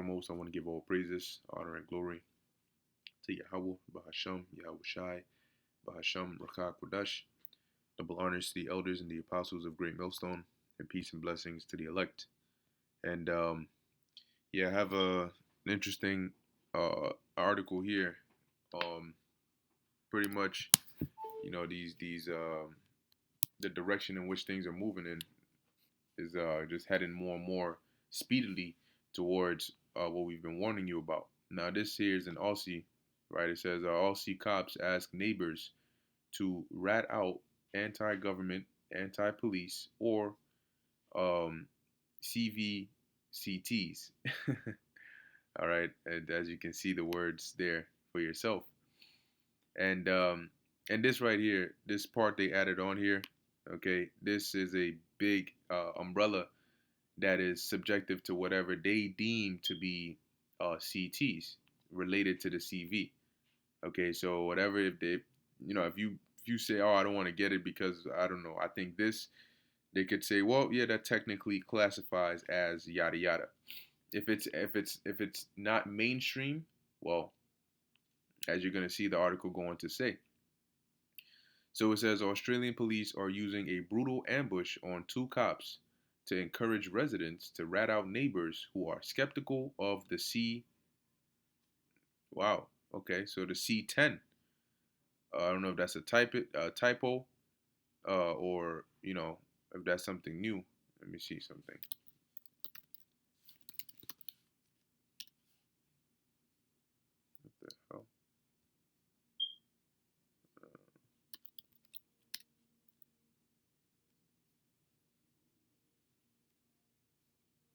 foremost, I want to give all praises, honor, and glory to Yahweh, Bahasham, Yahweh Shai, Bahasham, Rakah Kodash. Double honors to the elders and the apostles of Great Millstone, and peace and blessings to the elect. And yeah, I have an interesting article here. Um, Pretty much, these the direction in which things are moving in is just heading more and more speedily towards what we've been warning you about. Now, this here is an Aussie, right? It says Aussie cops ask neighbors to rat out anti-government, anti-police, or um, CVCTs. All right, and as you can see the words there for yourself, and this right here, this part they added on here, okay, this is a big umbrella that is subjective to whatever they deem to be CTs related to the CV. Okay, so whatever if they, if you say, oh, I don't want to get it because I don't know, I think this, they could say, well, yeah, that technically classifies as yada yada. If it's not mainstream, well, as you're gonna see the article going to say. So it says Australian police are using a brutal ambush on two cops to encourage residents to rat out neighbors who are skeptical of the C. Wow. Okay, so the C10. I don't know if that's a typo, or if that's something new. Let me see something. What the hell?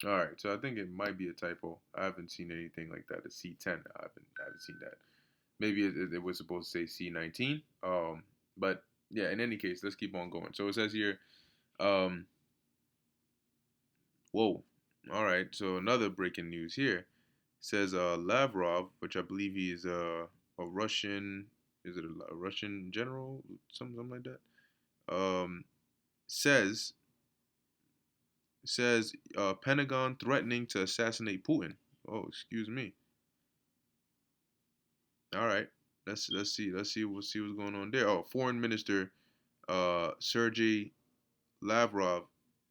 All right, so I think it might be a typo. I haven't seen anything like that. A C10. I haven't seen that. Maybe it was supposed to say C19. But yeah, in any case, let's keep on going. So it says here, um, whoa. All right, so another breaking news here says Lavrov, which I believe he is a Russian, is it a Russian general, something like that? Um, says Pentagon threatening to assassinate Putin. Oh, excuse me. All right, let's see what's going on there. Oh, Foreign Minister Sergey Lavrov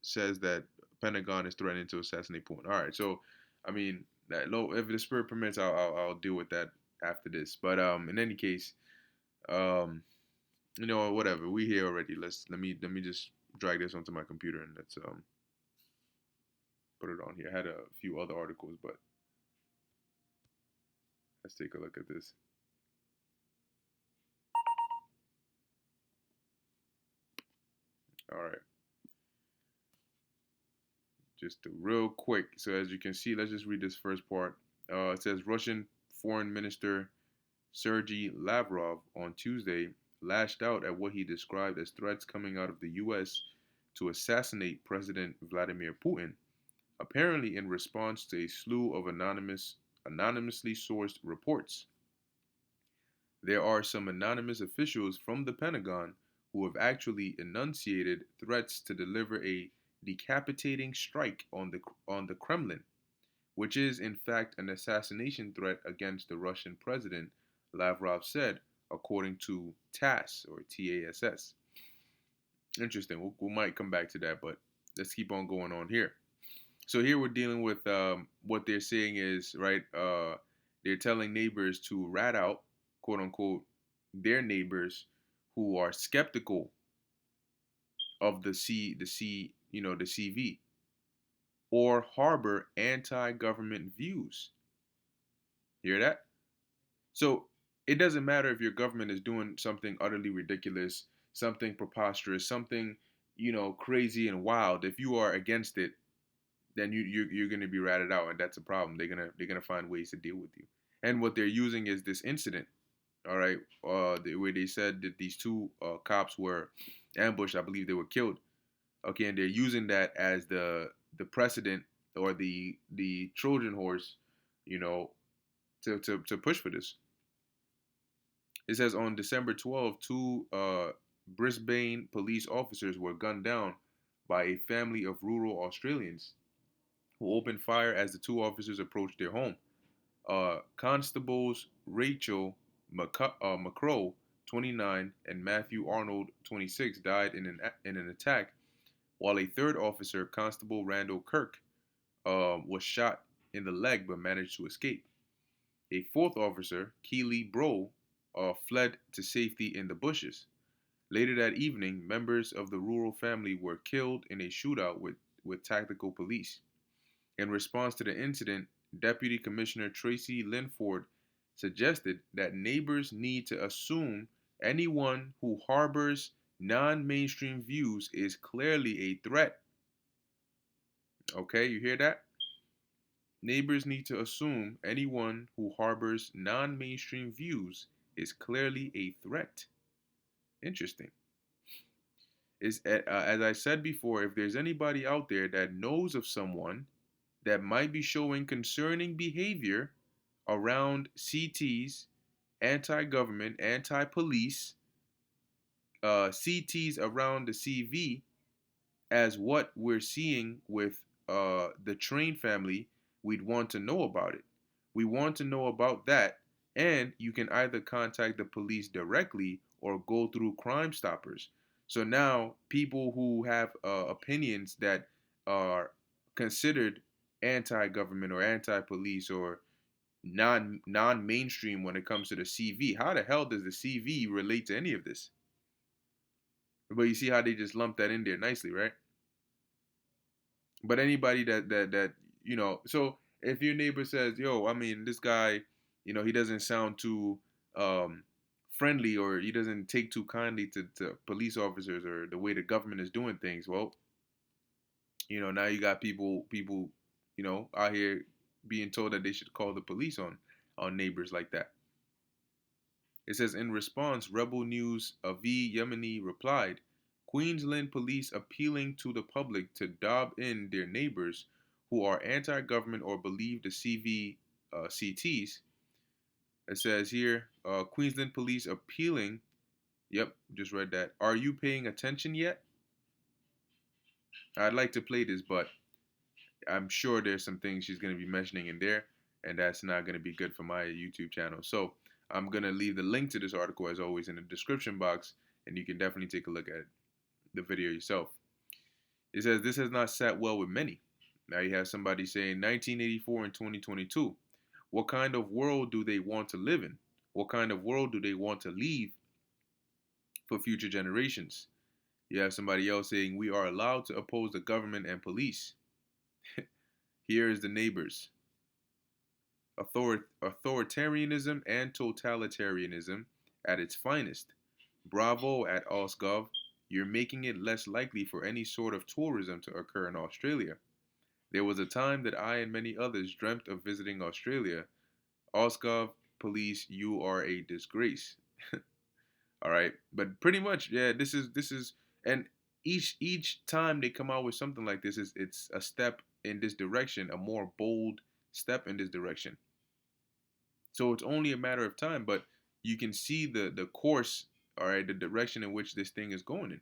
says that Pentagon is threatening to assassinate Putin. All right, so I mean that low. If the spirit permits, I'll deal with that after this. But in any case, um, whatever. We here already. Let me just drag this onto my computer and let's put it on here. I had a few other articles, but let's take a look at this. All right, just real quick. So as you can see, let's just read this first part. It says Russian Foreign Minister Sergei Lavrov on Tuesday lashed out at what he described as threats coming out of the U.S. to assassinate President Vladimir Putin, apparently in response to a slew of anonymously sourced reports. There are some anonymous officials from the Pentagon who have actually enunciated threats to deliver a decapitating strike on the Kremlin, which is in fact an assassination threat against the Russian president, Lavrov said, according to TASS or TASS. Interesting. We might come back to that, but let's keep on going on here. So here we're dealing with what they're saying is right. They're telling neighbors to rat out, quote unquote, their neighbors who are skeptical of the CV, or harbor anti-government views. Hear that? So it doesn't matter if your government is doing something utterly ridiculous, something preposterous, something crazy and wild. If you are against it, then you're going to be ratted out, and that's a problem. They're gonna find ways to deal with you. And what they're using is this incident. All right, where they said that these two cops were ambushed. I believe they were killed. Okay, and they're using that as the precedent or the Trojan horse, you know, to push for this. It says on December 12th, two Brisbane police officers were gunned down by a family of rural Australians who opened fire as the two officers approached their home. Constables Rachel McCrow, 29, and Matthew Arnold, 26, died in an attack, while a third officer, Constable Randall Kirk, was shot in the leg but managed to escape. A fourth officer, Keely Bro, fled to safety in the bushes. Later that evening, members of the rural family were killed in a shootout with tactical police. In response to the incident, Deputy Commissioner Tracy Linford suggested that neighbors need to assume anyone who harbors non mainstream views is clearly a threat. Okay, you hear that? Neighbors need to assume anyone who harbors non mainstream views is clearly a threat. Interesting. As I said before, if there's anybody out there that knows of someone that might be showing concerning behavior around CTs, anti government, anti police, CTs around the CV, as what we're seeing with the Train family, we'd want to know about it. We want to know about that, and you can either contact the police directly or go through Crime Stoppers. So now, people who have opinions that are considered anti-government or anti-police or non mainstream when it comes to the CV, how the hell does the CV relate to any of this? But you see how they just lump that in there nicely, right? But anybody that so if your neighbor says, "Yo, I mean, this guy, he doesn't sound too um, friendly, or he doesn't take too kindly to police officers or the way the government is doing things," well, now you got people, out here being told that they should call the police on neighbors like that. It says, in response, Rebel News Avi Yemeni replied, Queensland police appealing to the public to dob in their neighbors who are anti-government or believe the CTs. It says here, Queensland police appealing, yep, just read that. Are you paying attention yet? I'd like to play this, but I'm sure there's some things she's going to be mentioning in there, and that's not going to be good for my YouTube channel. So I'm going to leave the link to this article, as always, in the description box, and you can definitely take a look at the video yourself. It says, this has not sat well with many. Now you have somebody saying 1984 and 2022. What kind of world do they want to live in? What kind of world do they want to leave for future generations? You have somebody else saying, we are allowed to oppose the government and police. Here is the neighbors. Authoritarianism and totalitarianism at its finest. Bravo at Ausgov. You're making it less likely for any sort of tourism to occur in Australia. There was a time that I and many others dreamt of visiting Australia. Ausgov, police, you are a disgrace. All right, but pretty much, yeah. This is, and each time they come out with something like this, it's a step in this direction, a more bold step in this direction. So it's only a matter of time, but you can see the course, all right, the direction in which this thing is going in.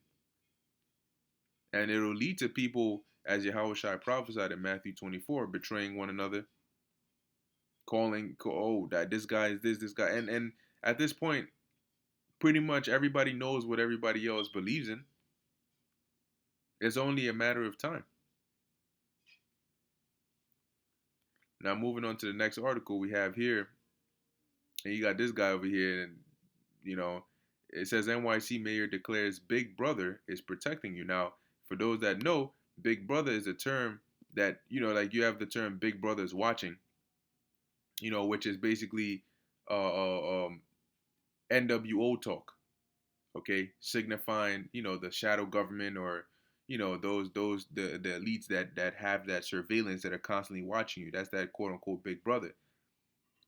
And it'll lead to people, as Yahushua prophesied in Matthew 24, betraying one another, calling, oh, that this guy is this guy. And at this point, pretty much everybody knows what everybody else believes in. It's only a matter of time. Now, moving on to the next article we have here, and you got this guy over here, and it says NYC mayor declares Big Brother is protecting you. Now, for those that know, Big Brother is a term that, like you have the term Big Brother is watching, which is basically NWO talk, okay, signifying, the shadow government, or, the elites that have that surveillance, that are constantly watching you. That's that quote unquote Big Brother.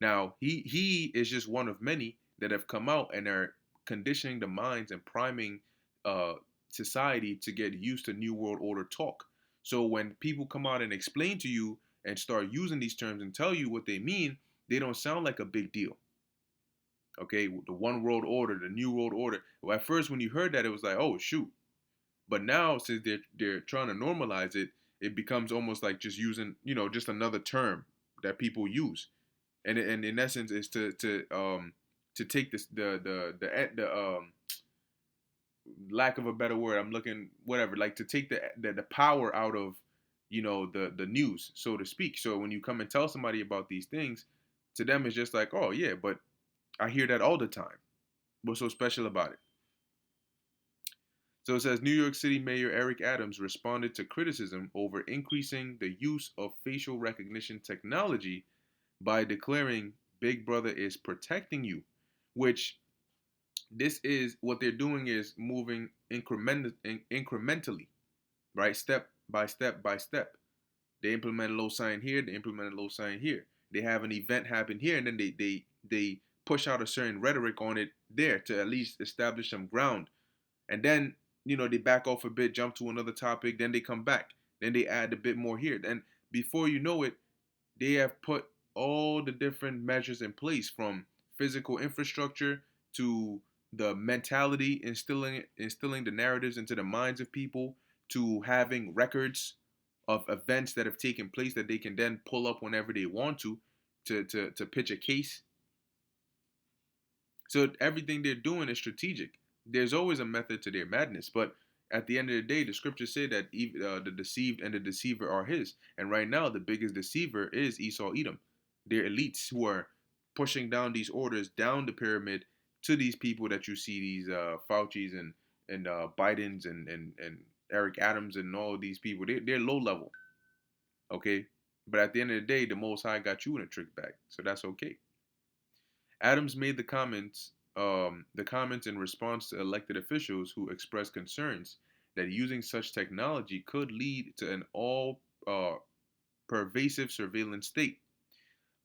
Now, he is just one of many that have come out and are conditioning the minds and priming society to get used to New World Order talk. So when people come out and explain to you and start using these terms and tell you what they mean, they don't sound like a big deal. Okay, the One World Order, the New World Order. Well, at first, when you heard that, it was like, oh shoot. But now, since they're trying to normalize it, it becomes almost like just using, just another term that people use, and in essence is to take this the lack of a better word, I'm looking whatever, like to take the power out of, the news, so to speak. So when you come and tell somebody about these things, to them it's just like, oh yeah, but I hear that all the time. What's so special about it? So it says New York City Mayor Eric Adams responded to criticism over increasing the use of facial recognition technology by declaring Big Brother is protecting you, which this is what they're doing is moving incrementally, right? Step by step by step. They implement a low sign here, they implement a low sign here. They have an event happen here, and then they push out a certain rhetoric on it there to at least establish some ground. And then, they back off a bit, jump to another topic, then they come back. Then they add a bit more here. And before you know it, they have put all the different measures in place, from physical infrastructure to the mentality, instilling the narratives into the minds of people, to having records of events that have taken place that they can then pull up whenever they want to pitch a case. So everything they're doing is strategic. There's always a method to their madness, but at the end of the day, the scriptures say that the deceived and the deceiver are his. And right now, the biggest deceiver is Esau Edom. They're elites who are pushing down these orders down the pyramid to these people that you see, these Fauci's and Biden's and Eric Adams and all of these people. They're low level, okay? But at the end of the day, the Most High got you in a trick bag, so that's okay. Adams made the comments in response to elected officials who expressed concerns that using such technology could lead to an all pervasive surveillance state.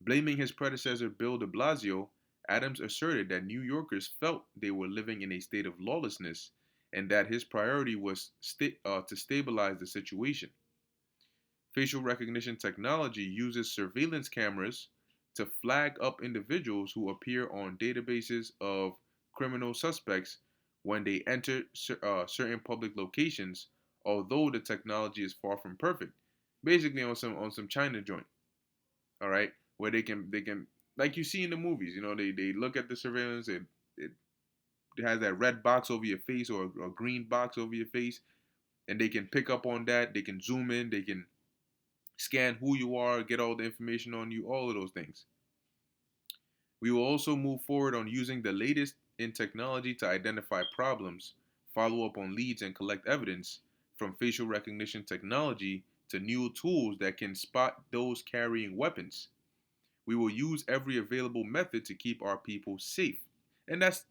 Blaming his predecessor Bill de Blasio, Adams asserted that New Yorkers felt they were living in a state of lawlessness and that his priority was to stabilize the situation. Facial recognition technology uses surveillance cameras to flag up individuals who appear on databases of criminal suspects when they enter certain public locations, although the technology is far from perfect. Basically on some China joint, all right, where they can like you see in the movies, they look at the surveillance, it has that red box over your face or a green box over your face, and they can pick up on that, they can zoom in, they can scan who you are, get all the information on you, all of those things. We will also move forward on using the latest in technology to identify problems, follow up on leads, and collect evidence, from facial recognition technology to new tools that can spot those carrying weapons. We will use every available method to keep our people safe. And that's,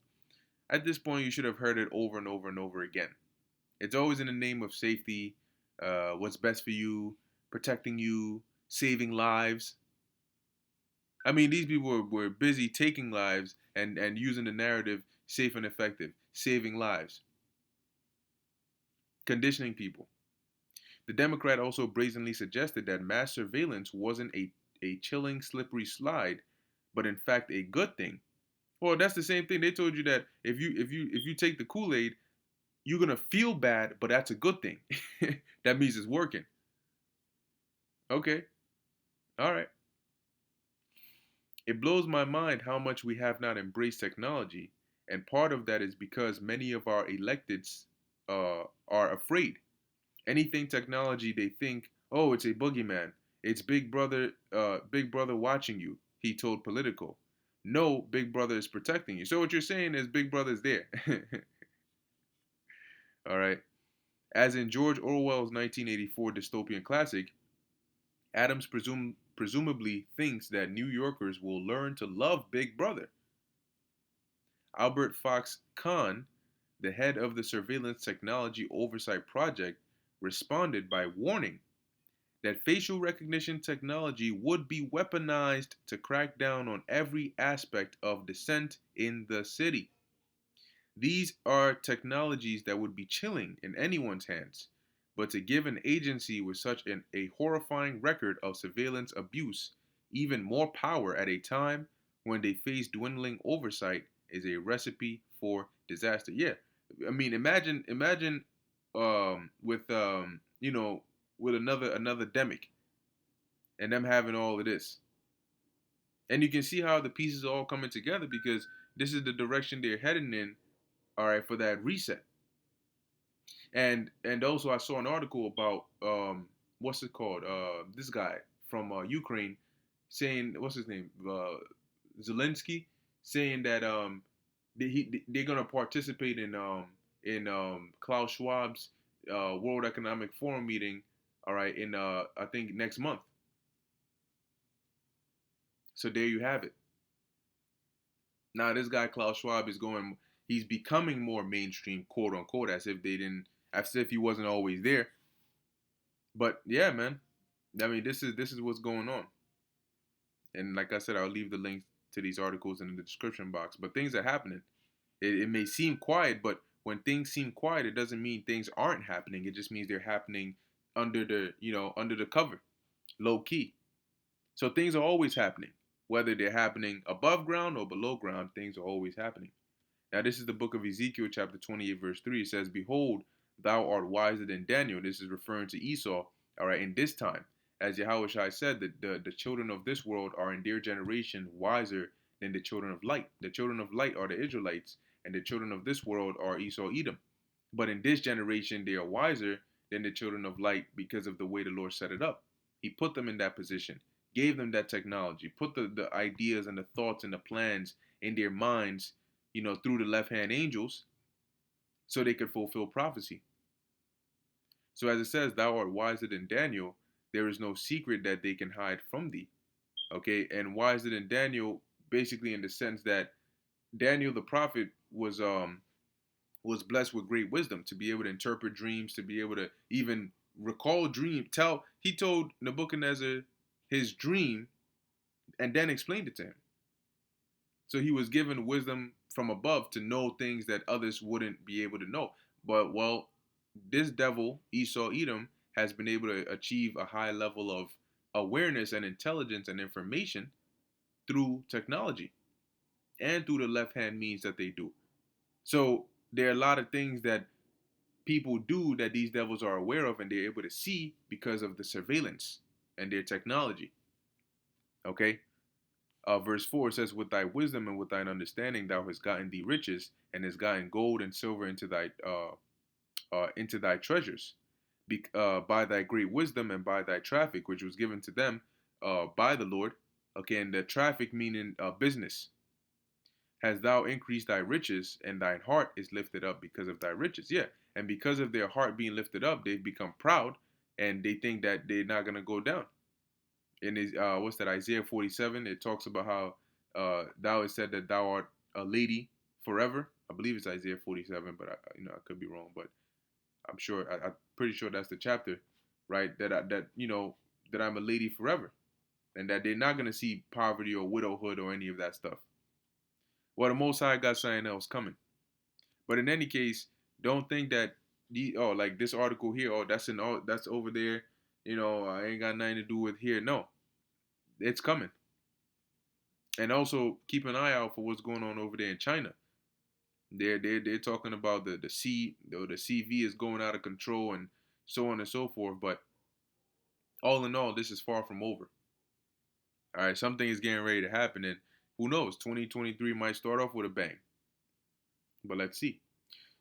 at this point, you should have heard it over and over and over again. It's always in the name of safety, what's best for you, protecting you, saving lives. I mean, these people were busy taking lives and using the narrative safe and effective, saving lives, conditioning people. The Democrat also brazenly suggested that mass surveillance wasn't a chilling, slippery slide, but in fact a good thing. Well, that's the same thing. They told you that if you take the Kool-Aid, you're gonna feel bad, but that's a good thing. That means it's working. Okay, all right. It blows my mind how much we have not embraced technology, and part of that is because many of our electeds are afraid. Anything technology, they think, oh, it's a boogeyman. It's Big Brother watching you. He told Politico. No, Big Brother is protecting you. So what you're saying is Big Brother's there. All right. As in George Orwell's 1984 dystopian classic, Adams presumably thinks that New Yorkers will learn to love Big Brother. Albert Fox Kahn, the head of the Surveillance Technology Oversight Project, responded by warning that facial recognition technology would be weaponized to crack down on every aspect of dissent in the city. These are technologies that would be chilling in anyone's hands, but to give an agency with such a horrifying record of surveillance abuse even more power at a time when they face dwindling oversight is a recipe for disaster. Yeah, I mean, imagine with with another demic, and them having all of this. And you can see how the pieces are all coming together because this is the direction they're heading in, all right, for that reset. And also I saw an article about what's it called? This guy from Ukraine saying what's his name? Zelensky saying that they're gonna participate in Klaus Schwab's World Economic Forum meeting, all right, in I think next month. So there you have it. Now this guy Klaus Schwab is going. He's becoming more mainstream, quote unquote, as if he wasn't always there. But yeah, man. I mean, this is what's going on. And like I said, I'll leave the links to these articles in the description box. But things are happening. It may seem quiet, but when things seem quiet, it doesn't mean things aren't happening. It just means they're happening under the cover, low key. So things are always happening. Whether they're happening above ground or below ground, things are always happening. Now, this is the book of Ezekiel, chapter 28, verse 3. It says, Behold, thou art wiser than Daniel. This is referring to Esau, all right, in this time. As Yahushua said, that the children of this world are in their generation wiser than the children of light. The children of light are the Israelites, and the children of this world are Esau, Edom. But in this generation, they are wiser than the children of light because of the way the Lord set it up. He put them in that position, gave them that technology, put the ideas and the thoughts and the plans in their minds, through the left-hand angels, so they could fulfill prophecy. So as it says, thou art wiser than Daniel, there is no secret that they can hide from thee. Okay, and wiser than Daniel, basically in the sense that Daniel the prophet was blessed with great wisdom to be able to interpret dreams, to be able to even recall dream. He told Nebuchadnezzar his dream and then explained it to him. So he was given wisdom from above to know things that others wouldn't be able to know. But this devil, Esau Edom, has been able to achieve a high level of awareness and intelligence and information through technology and through the left-hand means that they do. So there are a lot of things that people do that these devils are aware of and they're able to see because of the surveillance and their technology. Okay? Verse 4 says, With thy wisdom and with thine understanding thou hast gotten thee riches, and hast gotten gold and silver into thy treasures, by thy great wisdom and by thy traffic, which was given to them by the Lord. Okay, and the traffic meaning business. Has thou increased thy riches, and thine heart is lifted up because of thy riches. Yeah, and because of their heart being lifted up, they've become proud, and they think that they're not going to go down. In his what's that, Isaiah 47, it talks about how thou has said that thou art a lady forever. I believe it's Isaiah 47, but I could be wrong, but I'm sure I'm pretty sure that's the chapter, right? That I'm a lady forever, and that they're not gonna see poverty or widowhood or any of that stuff. Well, the Most High got something else coming. But in any case, don't think that like this article here, that's over there. I ain't got nothing to do with here. No, it's coming. And also keep an eye out for what's going on over there in China. They're talking about the CV is going out of control and so on and so forth. But all in all, this is far from over. All right, something is getting ready to happen, and who knows? 2023 might start off with a bang. But let's see.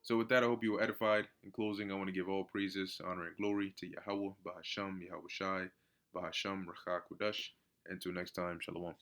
So with that, I hope you were edified. In closing, I want to give all praises, honor, and glory to Yahweh, Bahasham, Yahweh Shai, Bahasham, Rachak Kudash. Until next time, Shalom.